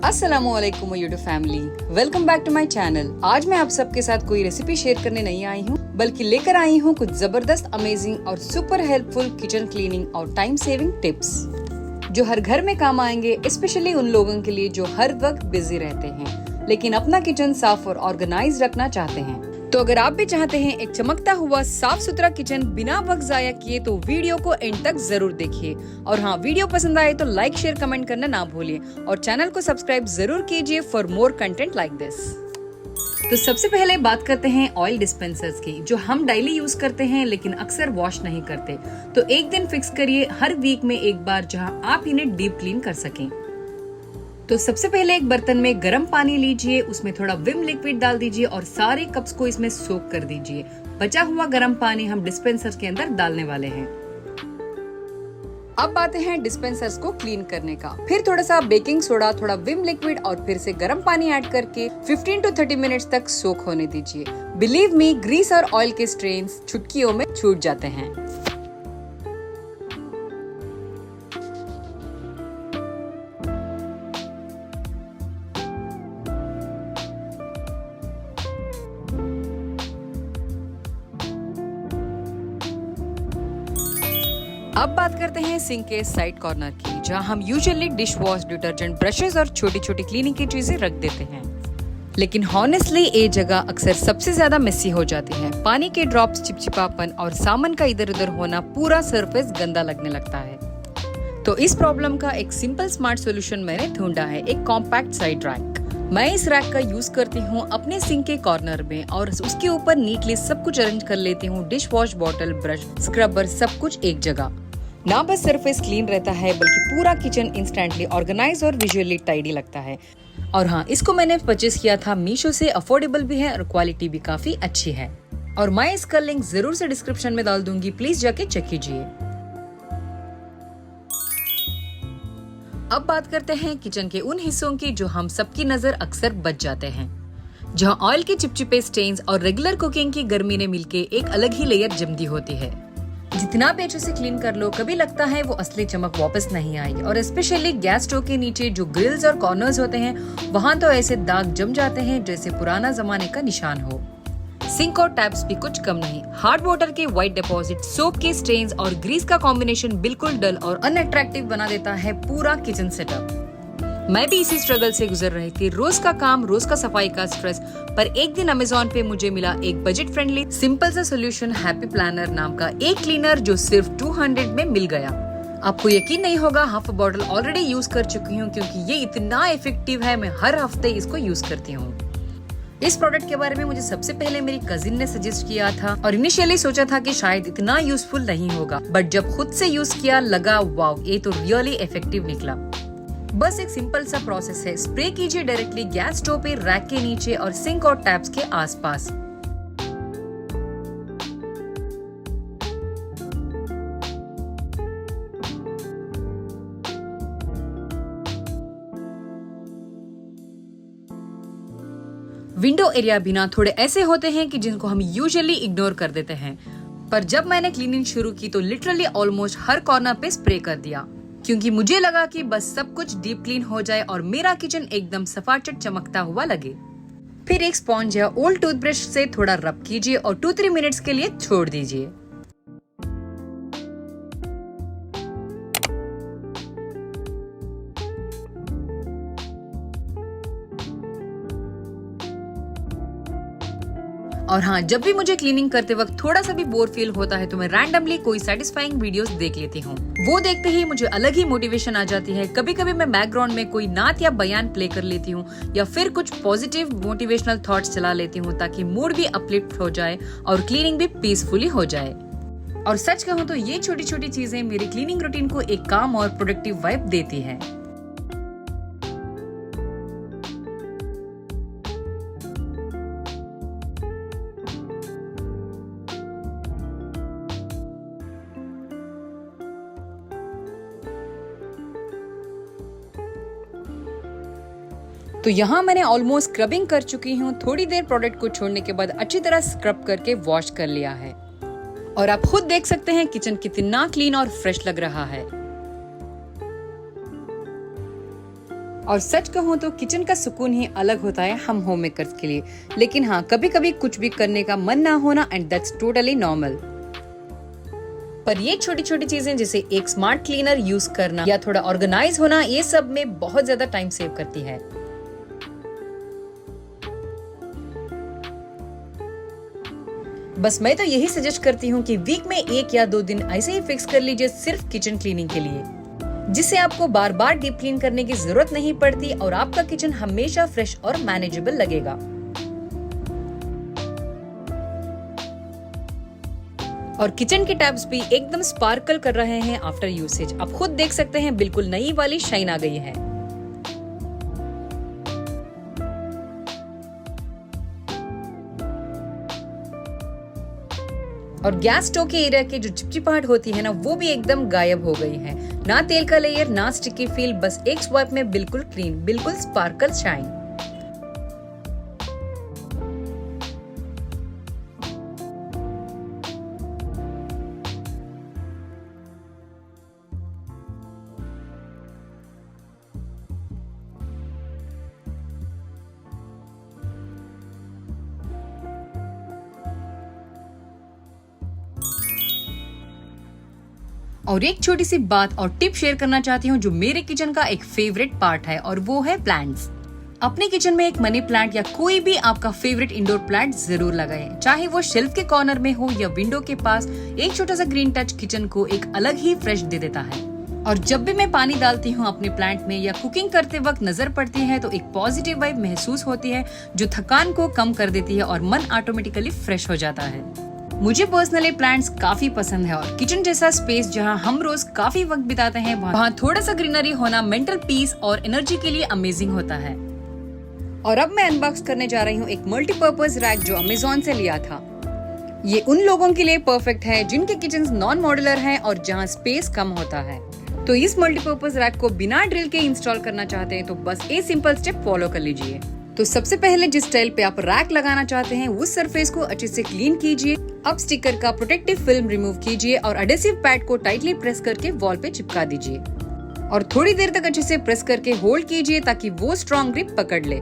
अस्सलामुअलैकुम YouTube family, welcome back to my channel. आज मैं आप सबके साथ कोई रेसिपी शेयर करने नहीं आई हूँ, बल्कि लेकर आई हूँ कुछ जबरदस्त, अमेजिंग और सुपर हेल्पफुल किचन क्लीनिंग और टाइम सेविंग टिप्स जो हर घर में काम आएंगे, स्पेशली उन लोगों के लिए जो हर वक्त बिजी रहते हैं लेकिन अपना किचन साफ और ऑर्गेनाइज रखना चाहते हैं। तो अगर आप भी चाहते हैं एक चमकता हुआ साफ सुथरा किचन बिना वक्त जाया किए, तो वीडियो को एंड तक जरूर देखिए। और हाँ, वीडियो पसंद आए तो लाइक शेयर कमेंट करना ना भूलिए और चैनल को सब्सक्राइब जरूर कीजिए for more content like this. तो सबसे पहले बात करते हैं ऑयल डिस्पेंसर्स की, जो हम डेली यूज करते हैं लेकिन अक्सर वॉश नहीं करते। तो एक दिन फिक्स करिए हर वीक में एक बार, जहां आप इन्हें डीप क्लीन कर सकें। तो सबसे पहले एक बर्तन में गर्म पानी लीजिए, उसमें थोड़ा विम लिक्विड डाल दीजिए और सारे कप्स को इसमें सोक कर दीजिए। बचा हुआ गर्म पानी हम डिस्पेंसर के अंदर डालने वाले हैं। अब आते हैं डिस्पेंसर्स को क्लीन करने का। फिर थोड़ा सा बेकिंग सोडा, थोड़ा विम लिक्विड और फिर से गर्म पानी ऐड करके 15 to 30 मिनट्स तक सोक होने दीजिए। बिलीव मी, ग्रीस और ऑयल के स्ट्रेन्स चुटकियों में छूट जाते हैं। अब बात करते हैं सिंक के साइड कॉर्नर की, जहां हम usually dish wash, detergent, brushes और छोटी छोटी क्लीनिंग की चीजें रख देते हैं। लेकिन हॉनेस्टली ये जगह अक्सर सबसे ज्यादा मेसी हो जाती है। पानी के ड्रॉप्स, चिपचिपापन और सामान का इधर उधर होना, पूरा सरफेस गंदा लगने लगता है। तो इस प्रॉब्लम का एक सिंपल स्मार्ट सोल्यूशन मैंने ढूंढा है, एक कॉम्पैक्ट साइड रैक। मैं इस रैक का यूज करती हूँ अपने सिंक के कॉर्नर में और उसके ऊपर नीटली सब कुछ अरेंज कर लेती हूँ। Dish wash bottle, brush, scrubber, सब कुछ एक जगह। ना बस सरफेस क्लीन रहता है बल्कि पूरा किचन इंस्टेंटली ऑर्गेनाइज और विजुअली टाइडी लगता है। और हाँ, इसको मैंने परचेस किया था मीशो से, अफोर्डेबल भी है और क्वालिटी भी काफी अच्छी है। और मैं इसका लिंक जरूर से डिस्क्रिप्शन में डाल दूंगी, प्लीज जाके चेक कीजिए। अब बात करते हैं किचन के उन हिस्सों की जो हम सबकी नजर अक्सर बच जाते हैं, जहाँ ऑयल के चिपचिपे स्टेन्स और रेगुलर कुकिंग की गर्मी ने मिलके एक अलग ही लेयर जमती होती है। जितना भी अच्छे से क्लीन कर लो, कभी लगता है वो असली चमक वापस नहीं आएगी। और स्पेशली गैस स्टोव के नीचे जो ग्रिल्स और कॉर्नर्स होते हैं, वहाँ तो ऐसे दाग जम जाते हैं जैसे पुराना जमाने का निशान हो। सिंक और टैप्स भी कुछ कम नहीं। हार्ड वाटर के व्हाइट डिपॉजिट, सोप के स्टेन्स और ग्रीस का कॉम्बिनेशन बिल्कुल डल और अनअट्रैक्टिव बना देता है पूरा किचन सेटअप। मैं भी इसी स्ट्रगल से गुजर रही थी, रोज का काम, रोज का सफाई का स्ट्रेस। पर एक दिन अमेज़न पे मुझे मिला एक बजट फ्रेंडली सिंपल सा सोल्यूशन, हैप्पी प्लानर नाम का एक क्लीनर, जो सिर्फ 200 में मिल गया। आपको यकीन नहीं होगा, हाफ बॉटल ऑलरेडी यूज कर चुकी हूँ क्योंकि ये इतना इफेक्टिव है। मैं हर हफ्ते इसको यूज करती हूँ। इस प्रोडक्ट के बारे में मुझे सबसे पहले मेरी कजिन ने सजेस्ट किया था और इनिशियली सोचा था कि शायद इतना यूजफुल नहीं होगा, बट जब खुद से यूज किया लगा वाव, ये तो रियली इफेक्टिव निकला। बस एक सिंपल सा प्रोसेस है, स्प्रे कीजिए डायरेक्टली गैस स्टोव पे, रैक के नीचे और सिंक और टैप्स के आसपास। विंडो एरिया भी ना थोड़े ऐसे होते हैं कि जिनको हम यूजुअली इग्नोर कर देते हैं, पर जब मैंने क्लीनिंग शुरू की तो लिटरली ऑलमोस्ट हर कॉर्नर पे स्प्रे कर दिया, क्योंकि मुझे लगा कि बस सब कुछ डीप क्लीन हो जाए और मेरा किचन एकदम सफाचट चमकता हुआ लगे। फिर एक स्पॉन्ज या ओल्ड टूथब्रश से थोड़ा रब कीजिए और 2-3 मिनट्स के लिए छोड़ दीजिए। और हाँ, जब भी मुझे क्लीनिंग करते वक्त थोड़ा सा भी बोर फील होता है तो मैं रैंडमली कोई सेटिस्फाइंग वीडियोस देख लेती हूँ। वो देखते ही मुझे अलग ही मोटिवेशन आ जाती है। कभी कभी मैं बैकग्राउंड में कोई नात या बयान प्ले कर लेती हूँ या फिर कुछ पॉजिटिव मोटिवेशनल थॉट्स चला लेती हूँ, ताकि मूड भी अपलिफ्ट हो जाए और क्लीनिंग भी पीसफुली हो जाए। और सच कहूँ तो ये छोटी छोटी चीजें मेरी क्लीनिंग रूटीन को एक काम और प्रोडक्टिव वाइब देती है। तो यहाँ मैंने ऑलमोस्ट स्क्रबिंग कर चुकी हूँ। थोड़ी देर प्रोडक्ट को छोड़ने के बाद अच्छी तरह स्क्रब करके वॉश कर लिया है और आप खुद देख सकते हैं किचन कितना क्लीन और फ्रेश लग रहा है। और सच कहूँ तो किचन का सुकून ही अलग होता है हम होम मेकर्स के लिए। लेकिन हाँ, कभी कभी कुछ भी करने का मन ना होना, एंड दैट्स टोटली नॉर्मल। पर ये छोटी छोटी चीजें जैसे एक स्मार्ट क्लीनर यूज करना या थोड़ा ऑर्गेनाइज होना, ये सब में बहुत ज्यादा टाइम सेव करती है। बस मैं तो यही सजेस्ट करती हूँ कि वीक में 1 या 2 दिन ऐसे ही फिक्स कर लीजिए सिर्फ किचन क्लीनिंग के लिए, जिससे आपको बार बार डीप क्लीन करने की जरूरत नहीं पड़ती और आपका किचन हमेशा फ्रेश और मैनेजेबल लगेगा। और किचन के टैब्स भी एकदम स्पार्कल कर रहे हैं आफ्टर यूसेज। आप खुद देख सकते हैं, बिल्कुल नई वाली शाइन आ गई है। और गैस स्टोव के एरिया की जो चिपचिपाहट होती है ना, वो भी एकदम गायब हो गई है। ना तेल का लेयर, ना स्टिकी फील, बस एक स्वाइप में बिल्कुल क्लीन, बिल्कुल स्पार्कल शाइन। और एक छोटी सी बात और टिप शेयर करना चाहती हूँ जो मेरे किचन का एक फेवरेट पार्ट है, और वो है प्लांट्स। अपने किचन में एक मनी प्लांट या कोई भी आपका फेवरेट इंडोर प्लांट जरूर लगाएं, चाहे वो शेल्फ के कॉर्नर में हो या विंडो के पास। एक छोटा सा ग्रीन टच किचन को एक अलग ही फ्रेश दे देता है। और जब भी मैं पानी डालती हूँ अपने प्लांट में या कुकिंग करते वक्त नजर पड़ती है, तो एक पॉजिटिव वाइब महसूस होती है जो थकान को कम कर देती है और मन ऑटोमेटिकली फ्रेश हो जाता है। मुझे पर्सनली प्लांट्स काफी पसंद है, और किचन जैसा स्पेस जहां हम रोज काफी वक्त बिताते हैं, वहां थोड़ा सा ग्रीनरी होना मेंटल पीस और एनर्जी के लिए अमेजिंग होता है। और अब मैं अनबॉक्स करने जा रही हूँ एक मल्टीपर्पज रैक जो अमेज़न से लिया था। ये उन लोगों के लिए परफेक्ट है जिनके किचन नॉन मॉड्यूलर हैं और जहाँ स्पेस कम होता है। तो इस मल्टीपर्पज रैक को बिना ड्रिल के इंस्टॉल करना चाहते हैं तो बस ये सिंपल स्टेप फॉलो कर लीजिए। तो सबसे पहले जिस स्टाइल पे आप रैक लगाना चाहते हैं उस सरफेस को अच्छे से क्लीन कीजिए। अब स्टिकर का प्रोटेक्टिव फिल्म रिमूव कीजिए और एडेसिव पैड को टाइटली प्रेस करके वॉल पे चिपका दीजिए और थोड़ी देर तक अच्छे से प्रेस करके होल्ड कीजिए ताकि वो स्ट्रॉन्ग ग्रिप पकड़ ले।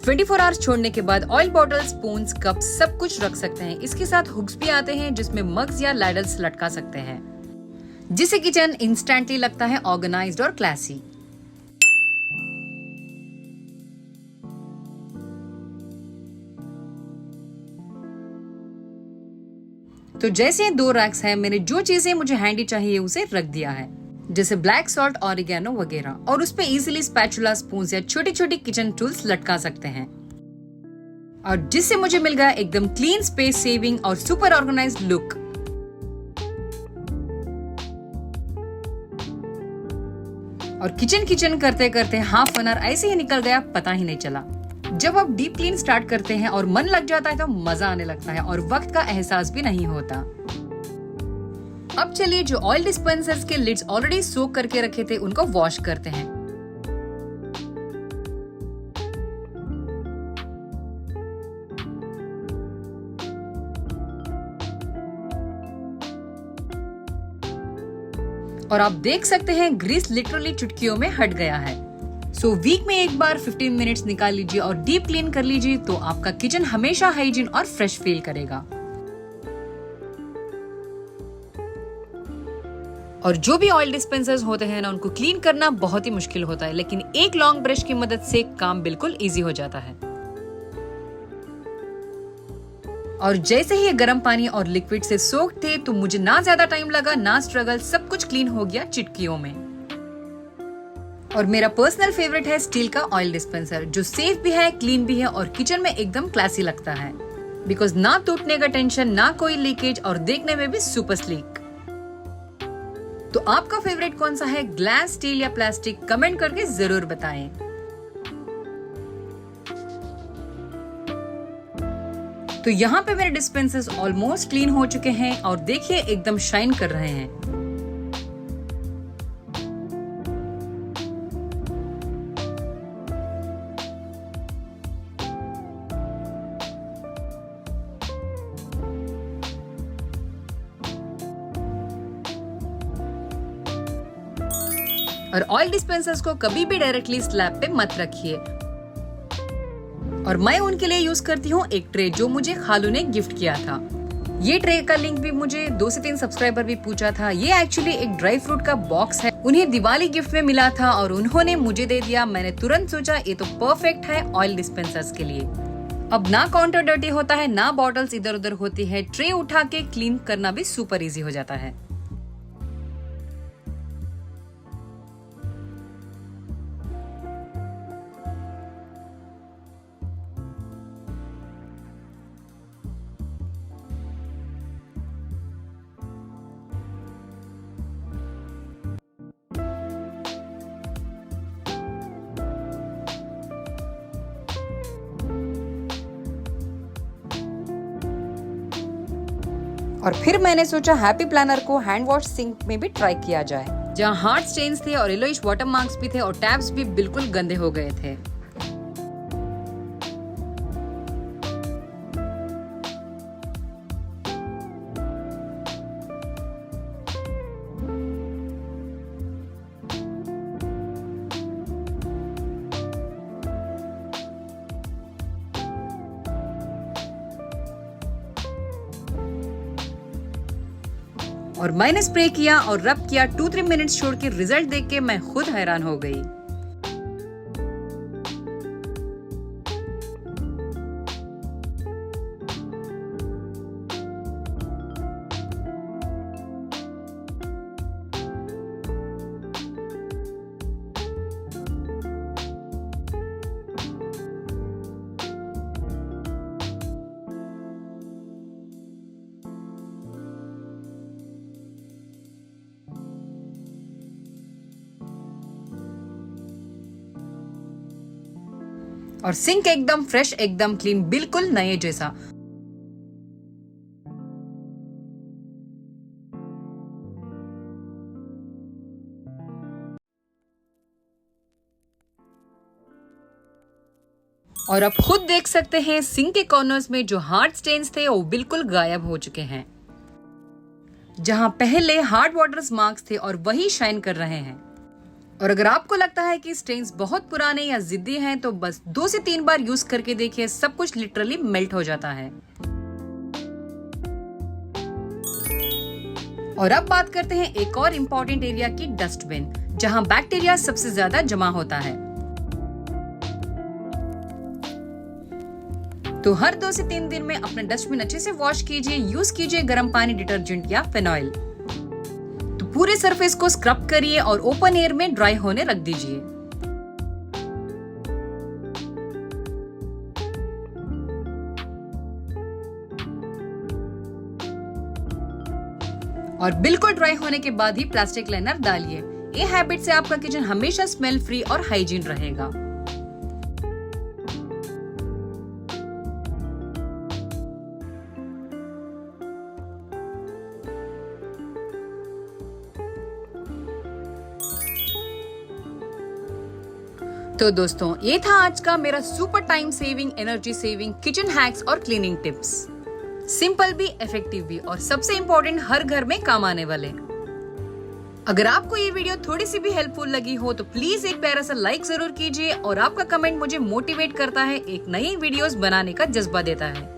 24 आवर्स छोड़ने के बाद ऑयल बॉटल, स्पून्स, कप सब कुछ रख सकते हैं। इसके साथ हुक्स भी आते हैं जिसमें मग्स या लैडल्स लटका सकते हैं, जिससे किचन इंस्टेंटली लगता है ऑर्गेनाइज्ड और क्लासी। तो जैसे 2 रैक्स हैं, मैंने जो चीजें मुझे हैंडी चाहिए उसे रख दिया है, जैसे ब्लैक सॉल्ट, ऑरिगेनो वगैरह, और उस पे इजीली स्पैचुला, स्पून या छोटी छोटी किचन टूल्स लटका सकते हैं। और जिससे मुझे मिल गया एकदम क्लीन, स्पेस सेविंग और सुपर ऑर्गेनाइज्ड लुक। और किचन करते करते हाफ एन आवर ऐसे ही निकल गया, पता ही नहीं चला। जब आप डीप क्लीन स्टार्ट करते हैं और मन लग जाता है तो मजा आने लगता है और वक्त का एहसास भी नहीं होता। अब चलिए जो ऑयल डिस्पेंसर्स के लिड्स ऑलरेडी सोक करके रखे थे उनको वॉश करते हैं। और आप देख सकते हैं ग्रीस लिटरली चुटकियों में हट गया है। सो वीक में एक बार 15 मिनट्स निकाल लीजिए और डीप क्लीन कर लीजिए, तो आपका किचन हमेशा हाइजीन और फ्रेश फील करेगा। और जो भी ऑयल डिस्पेंसर्स होते हैं ना, उनको क्लीन करना बहुत ही मुश्किल होता है, लेकिन एक लॉन्ग ब्रश की मदद से काम बिल्कुल इजी हो जाता है। और जैसे ही ये गर्म पानी और लिक्विड से सोक थे, तो मुझे ना ज्यादा टाइम लगा, ना स्ट्रगल, सब कुछ क्लीन हो गया चिटकियों में। और मेरा पर्सनल फेवरेट है स्टील का ऑयल डिस्पेंसर, जो सेफ भी है, क्लीन भी है और किचन में एकदम क्लासी लगता है, बिकॉज ना टूटने का टेंशन, ना कोई लीकेज, और देखने में भी सुपर स्लीक। तो आपका फेवरेट कौन सा है, ग्लास, स्टील या प्लास्टिक? कमेंट करके जरूर बताएं। तो यहाँ पे मेरे डिस्पेंसर्स ऑलमोस्ट क्लीन हो चुके हैं और देखिए एकदम शाइन कर रहे हैं। और ऑयल डिस्पेंसर्स को कभी भी डायरेक्टली स्लैब पे मत रखिए। और मैं उनके लिए यूज करती हूँ एक ट्रे जो मुझे खालू ने गिफ्ट किया था। ये ट्रे का लिंक भी मुझे 2 से 3 सब्सक्राइबर भी पूछा था। ये एक्चुअली एक ड्राई फ्रूट का बॉक्स है, उन्हें दिवाली गिफ्ट में मिला था और उन्होंने मुझे दे दिया। मैंने तुरंत सोचा ये तो परफेक्ट है ऑयल डिस्पेंसर्स के लिए। अब ना काउंटर डर्टी होता है, ना बॉटल्स इधर उधर होती है, ट्रे उठा के क्लीन करना भी सुपर इजी हो जाता है। और फिर मैंने सोचा हैप्पी प्लानर को हैंड वॉश सिंक में भी ट्राई किया जाए, जहाँ हार्ड स्टेन्स थे और येलोइश वाटर मार्क्स भी थे और टैब्स भी बिल्कुल गंदे हो गए थे। और मैंने स्प्रे किया और रब किया। 2-3 मिनट्स छोड़ के रिजल्ट देख के मैं खुद हैरान हो गई। और सिंक एकदम फ्रेश, एकदम क्लीन, बिल्कुल नए जैसा। और आप खुद देख सकते हैं सिंक के कॉर्नर्स में जो हार्ड स्टेन्स थे वो बिल्कुल गायब हो चुके हैं। जहां पहले हार्ड वाटर मार्क्स थे और वही शाइन कर रहे हैं। और अगर आपको लगता है कि स्टेन्स बहुत पुराने या जिद्दी हैं तो बस 2 से 3 बार यूज करके देखिए, सब कुछ लिटरली मेल्ट हो जाता है। और अब बात करते हैं एक और इम्पोर्टेंट एरिया की, डस्टबिन, जहां बैक्टीरिया सबसे ज्यादा जमा होता है। तो हर 2 से 3 दिन में अपना डस्टबिन अच्छे से वॉश कीजिए। यूज कीजिए गर्म पानी, डिटर्जेंट या फिनॉइल। पूरे सरफेस को स्क्रब करिए और ओपन एयर में ड्राई होने रख दीजिए। और बिल्कुल ड्राई होने के बाद ही प्लास्टिक लाइनर डालिए। ये हैबिट से आपका किचन हमेशा स्मेल फ्री और हाइजीन रहेगा। तो दोस्तों, ये था आज का मेरा super time saving, energy saving kitchen hacks और क्लीनिंग टिप्स। सिंपल भी, इफेक्टिव भी और सबसे इम्पोर्टेंट हर घर में काम आने वाले। अगर आपको ये वीडियो थोड़ी सी भी हेल्पफुल लगी हो तो प्लीज एक प्यारा सा लाइक जरूर कीजिए। और आपका कमेंट मुझे मोटिवेट करता है, एक नई वीडियोस बनाने का जज्बा देता है।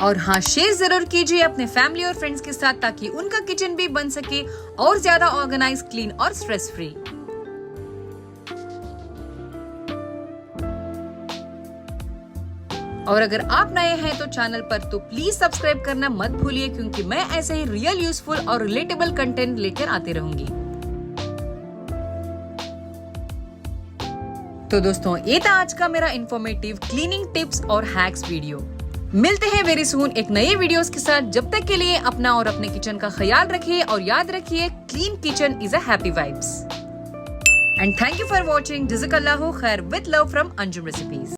और हाँ, शेयर जरूर कीजिए अपने फैमिली और फ्रेंड्स के साथ, ताकि उनका किचन भी बन सके और ज्यादा ऑर्गेनाइज, क्लीन और स्ट्रेस फ्री। और अगर आप नए हैं तो चैनल पर तो प्लीज सब्सक्राइब करना मत भूलिए, क्योंकि मैं ऐसे ही रियल, यूजफुल और रिलेटेबल कंटेंट लेकर आती रहूंगी। तो दोस्तों, ये था आज का मेरा इंफॉर्मेटिव क्लीनिंग टिप्स और हैक्स वीडियो। मिलते हैं वेरी सून एक नए वीडियोस के साथ। जब तक के लिए अपना और अपने किचन का ख्याल रखिए और याद रखिए, clean kitchen is a happy vibes. And thank you for watching. जज़ाकल्लाहु खैर with love from Anjum recipes.